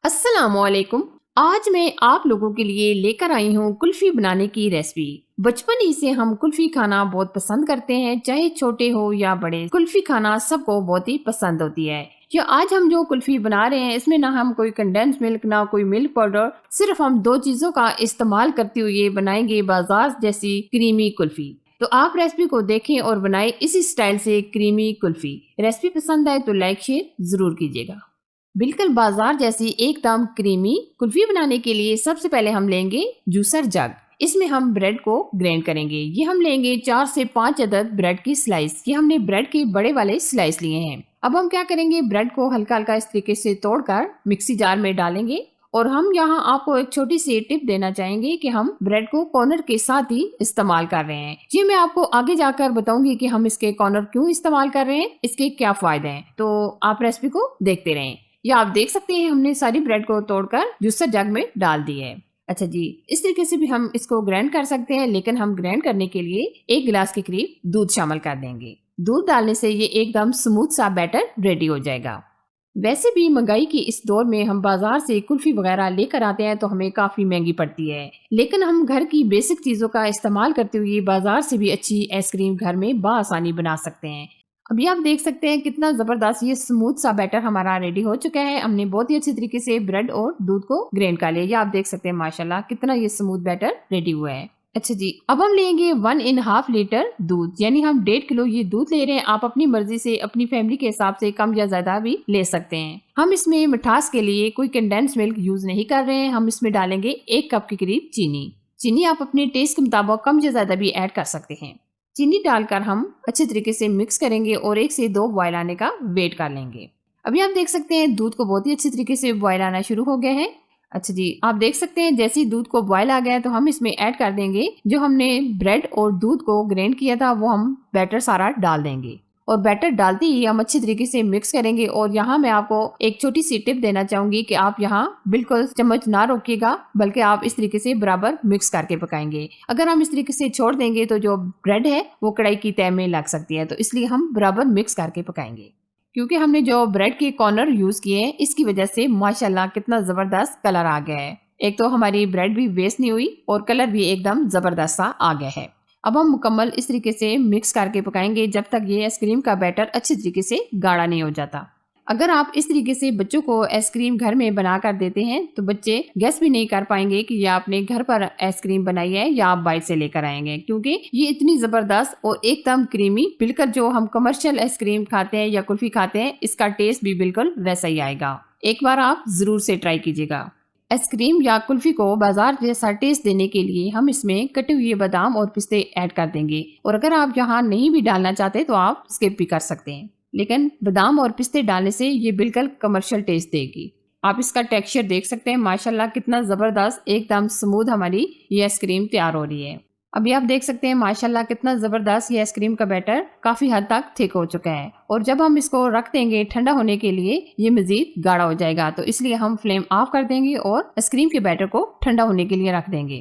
अस्सलामुअलैकुम। आज मैं आप लोगों के लिए लेकर आई हूँ कुल्फी बनाने की रेसिपी। बचपन ही से हम कुल्फी खाना बहुत पसंद करते हैं, चाहे छोटे हो या बड़े। कुल्फी खाना सबको बहुत ही पसंद होती है। जो आज हम जो कुल्फी बना रहे हैं, इसमें ना हम कोई कंडेंस मिल्क ना कोई मिल्क पाउडर, सिर्फ हम दो चीजों का इस्तेमाल करते हुए बनाएंगे बाजार जैसी क्रीमी कुल्फी। तो आप रेसिपी को देखें और बनाएं इसी स्टाइल से क्रीमी कुल्फी। रेसिपी पसंद आए तो लाइक शेयर जरूर कीजिएगा। बिल्कुल बाजार जैसी एकदम क्रीमी कुल्फी बनाने के लिए सबसे पहले हम लेंगे जूसर जग। इसमें हम ब्रेड को ग्राइंड करेंगे। ये हम लेंगे 4 से 5 अदद ब्रेड की स्लाइस। ये हमने ब्रेड के बड़े वाले स्लाइस लिए हैं। अब हम क्या करेंगे, ब्रेड को हल्का हल्का इस तरीके से तोड़कर मिक्सी जार में डालेंगे। और हम यहाँ आपको एक छोटी सी टिप देना चाहेंगे कि हम ब्रेड को कॉर्नर के साथ ही इस्तेमाल कर रहे हैं। ये मैं आपको आगे जाकर बताऊंगी कि हम इसके कॉर्नर क्यों इस्तेमाल कर रहे हैं, इसके क्या फायदे हैं। तो आप रेसिपी को देखते रहें। या आप देख सकते हैं हमने सारी ब्रेड को तोड़कर जूसर जग में डाल दी है। अच्छा जी, इस तरीके से भी हम इसको ग्राइंड कर सकते हैं, लेकिन हम ग्राइंड करने के लिए 1 गिलास के करीब दूध शामिल कर देंगे। दूध डालने से ये एकदम स्मूथ सा बैटर रेडी हो जाएगा। वैसे भी महंगाई की इस दौर में हम बाजार से कुल्फी वगैरह लेकर आते हैं तो हमें काफी महंगी पड़ती है, लेकिन हम घर की बेसिक चीजों का इस्तेमाल करते हुए बाजार से भी अच्छी आइसक्रीम घर में बआसानी बना सकते हैं। अभी आप देख सकते हैं कितना जबरदस्त ये स्मूथ सा बैटर हमारा रेडी हो चुका है। हमने बहुत ही अच्छी तरीके से ब्रेड और दूध को ग्राइंड कर लिया। ये आप देख सकते हैं माशाल्लाह कितना ये स्मूथ बैटर रेडी हुआ है। अच्छा जी, अब हम लेंगे 1.5 लीटर दूध, यानी हम 1.5 किलो ये दूध ले रहे हैं। आप अपनी मर्जी से अपनी फैमिली के हिसाब से कम या ज्यादा भी ले सकते हैं। हम इसमें मिठास के लिए कोई कंडेंस मिल्क यूज नहीं कर रहे हैं। हम इसमें डालेंगे 1 कप के करीब चीनी। चीनी आप अपने टेस्ट के मुताबिक कम या ज्यादा भी ऐड कर सकते हैं। चीनी डालकर हम अच्छे तरीके से मिक्स करेंगे और 1 से 2 बॉयल आने का वेट कर लेंगे। अभी आप देख सकते हैं दूध को बहुत ही अच्छी तरीके से बॉयल आना शुरू हो गया है। अच्छा जी, आप देख सकते हैं जैसे ही दूध को बॉयल आ गया है तो हम इसमें ऐड कर देंगे जो हमने ब्रेड और दूध को ग्राइंड किया था, वो हम बैटर सारा डाल देंगे। और बैटर डालते ही हम अच्छी तरीके से मिक्स करेंगे। और यहाँ मैं आपको एक छोटी सी टिप देना चाहूंगी कि आप यहाँ बिल्कुल चम्मच ना रोकिएगा, बल्कि आप इस तरीके से बराबर मिक्स करके पकाएंगे। अगर हम इस तरीके से छोड़ देंगे तो जो ब्रेड है वो कढ़ाई की तह में लग सकती है, तो इसलिए हम बराबर मिक्स करके पकाएंगे। क्योंकि हमने जो ब्रेड के कॉर्नर यूज किए हैं, इसकी वजह से माशाल्लाह कितना जबरदस्त कलर आ गया है। एक तो हमारी ब्रेड भी वेस्ट नहीं हुई और कलर भी एकदम जबरदस्त सा आ गया है। अब हम मुकम्मल इस तरीके से मिक्स करके पकाएंगे जब तक ये आइसक्रीम का बैटर अच्छी तरीके से गाढ़ा नहीं हो जाता। अगर आप इस तरीके से बच्चों को आइसक्रीम घर में बना कर देते हैं तो बच्चे गेस भी नहीं कर पाएंगे कि ये आपने घर पर आइसक्रीम बनाई है या आप बाहर से लेकर आएंगे, क्योंकि ये इतनी जबरदस्त और एकदम क्रीमी, बिल्कुल जो हम कमर्शियल आइसक्रीम खाते हैं या कुल्फी खाते हैं, इसका टेस्ट भी बिल्कुल वैसा ही आएगा। एक बार आप जरूर से ट्राई कीजिएगा। आइसक्रीम या कुल्फी को बाजार जैसा टेस्ट देने के लिए हम इसमें कटे हुए बादाम और पिस्ते ऐड कर देंगे। और अगर आप यहाँ नहीं भी डालना चाहते तो आप स्किप भी कर सकते हैं, लेकिन बादाम और पिस्ते डालने से ये बिल्कुल कमर्शियल टेस्ट देगी। आप इसका टेक्सचर देख सकते हैं माशाल्लाह कितना जबरदस्त एकदम स्मूथ हमारी ये आइसक्रीम तैयार हो रही है। अभी आप देख सकते हैं माशाल्लाह कितना जबरदस्त ये आइसक्रीम का बैटर काफी हद तक थिक हो चुका है। और जब हम इसको रख देंगे ठंडा होने के लिए ये मजीद गाढ़ा हो जाएगा, तो इसलिए हम फ्लेम ऑफ कर देंगे और आइसक्रीम के बैटर को ठंडा होने के लिए रख देंगे।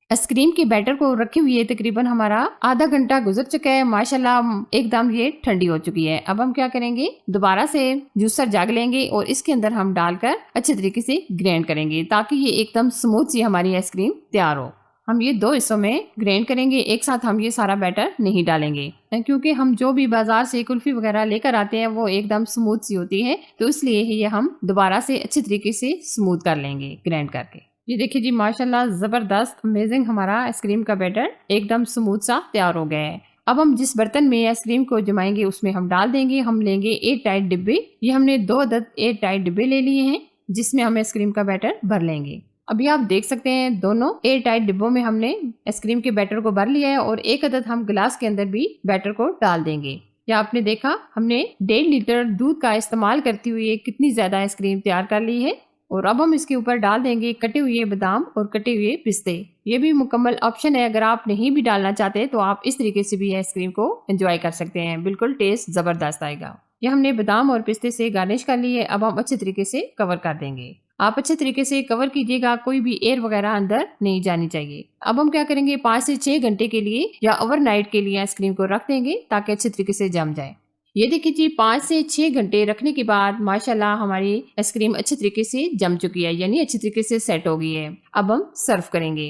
आइसक्रीम के बैटर को रखे हुए तकरीबन हमारा आधा घंटा गुजर चुका है। माशाल्लाह एकदम ये ठंडी हो चुकी है। अब हम क्या करेंगे, दोबारा से जूसर जग लेंगे और इसके अंदर हम डालकर अच्छे तरीके से ग्राइंड करेंगे ताकि ये एकदम स्मूथ सी हमारी आइसक्रीम तैयार हो। हम ये 2 हिस्सों में ग्राइंड करेंगे, एक साथ हम ये सारा बैटर नहीं डालेंगे, क्योंकि हम जो भी बाजार से कुल्फी वगैरह लेकर आते हैं वो एकदम स्मूथ सी होती है, तो इसलिए ये हम दोबारा से अच्छे तरीके से स्मूथ कर लेंगे ग्राइंड करके। ये देखिए जी माशाल्लाह जबरदस्त अमेजिंग हमारा आइसक्रीम का बैटर एकदम स्मूथ सा तैयार हो गया है। अब हम जिस बर्तन में आइसक्रीम को जमाएंगे उसमें हम डाल देंगे। हम लेंगे एयर टाइट डिब्बे। ये हमने 2 अदद एयर टाइट डिब्बे ले लिए हैं जिसमें हम आइसक्रीम का बैटर भर लेंगे। अभी आप देख सकते हैं दोनों एयर टाइट डिब्बों में हमने आइसक्रीम के बैटर को भर लिया है और 1 अदद हम गिलास के अंदर भी बैटर को डाल देंगे। या आपने देखा हमने 1.5 लीटर दूध का इस्तेमाल करते हुए कितनी ज्यादा आइसक्रीम तैयार कर ली है। और अब हम इसके ऊपर डाल देंगे कटे हुए बादाम और कटे हुए पिस्ते। ये भी मुकम्मल ऑप्शन है, अगर आप नहीं भी डालना चाहते तो आप इस तरीके से भी आइसक्रीम को एंजॉय कर सकते हैं, बिल्कुल टेस्ट जबरदस्त आएगा। ये हमने बादाम और पिस्ते से गार्निश कर ली है। अब हम अच्छे तरीके से कवर कर देंगे। आप अच्छे तरीके से कवर कीजिएगा, कोई भी एयर वगैरह अंदर नहीं जानी चाहिए। अब हम क्या करेंगे, 5 से 6 घंटे के लिए या ओवरनाइट के लिए आइसक्रीम को रख देंगे ताकि अच्छे तरीके से जम जाए। ये देखिए जी 5 से 6 घंटे रखने के बाद माशाल्लाह हमारी आइसक्रीम अच्छे तरीके से जम चुकी है, यानी अच्छी तरीके से सेट हो गई है। अब हम सर्व करेंगे।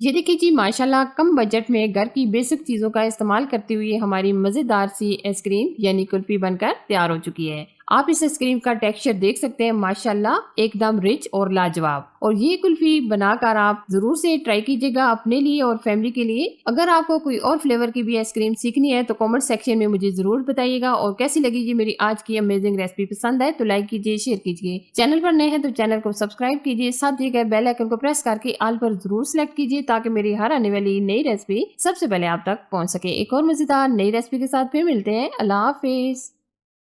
ये देखिए जी माशाल्लाह कम बजट में घर की बेसिक चीज़ों का इस्तेमाल करते हुए हमारी मज़ेदार सी आइसक्रीम यानी कुल्फ़ी बनकर तैयार हो चुकी है। आप इस आइसक्रीम का टेक्सचर देख सकते हैं, माशाल्लाह एकदम रिच और लाजवाब। और ये कुल्फ़ी बनाकर आप ज़रूर से ट्राई कीजिएगा अपने लिए और फैमिली के लिए। अगर आपको कोई और फ्लेवर की भी आइसक्रीम सीखनी है तो कमेंट सेक्शन में मुझे ज़रूर बताइएगा। और कैसी लगी ये मेरी आज की अमेजिंग रेसिपी, पसंद आए तो लाइक कीजिए, शेयर कीजिए। चैनल पर नए हैं तो चैनल को सब्सक्राइब कीजिए, साथ दिए गए बेल आइकन को प्रेस करके ऑल पर जरूर सेलेक्ट कीजिए ताकि मेरी हर आने वाली नई रेसिपी सबसे पहले आप तक पहुंच सके। एक और मजेदार नई रेसिपी के साथ फिर मिलते हैं। अल्लाह हाफिज।